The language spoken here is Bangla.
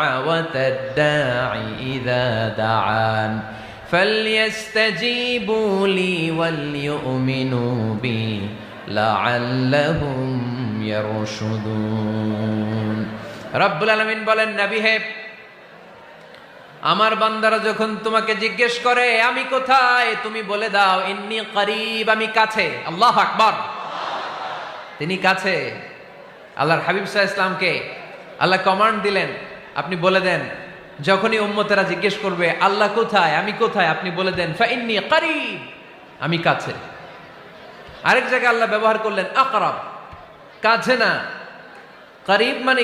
দাওয়াতাদ দাঈ ইযা দাআন ফালইস্তাজীবু লি ওয়াল ইউমিনু বি লাআল্লাহুম ইয়ারশুদুন। রব্বুল আলামিন বলেন, নবী হে, আমার বান্দারা যখন তোমাকে জিজ্ঞেস করে আমি কোথায়, তুমি বলে দাও ইন্নী করিব, আমি কাছে। আল্লাহু আকবার, তিনি কাছে। আল্লাহর হাবিব সাল্লাল্লাহু আলাইহি ওয়াসাল্লামকে আল্লাহ কমান্ড দিলেন, আপনি বলে দেন যখনই উম্মতেরা জিজ্ঞেস করবে আল্লাহ কোথায়, আমি কোথায়, আপনি বলে দেন ফাইন্নী করিব, আমি কাছে। আরেক জায়গায় আল্লাহ ব্যবহার করলেন আকরাব, কাছে না, করিব মানে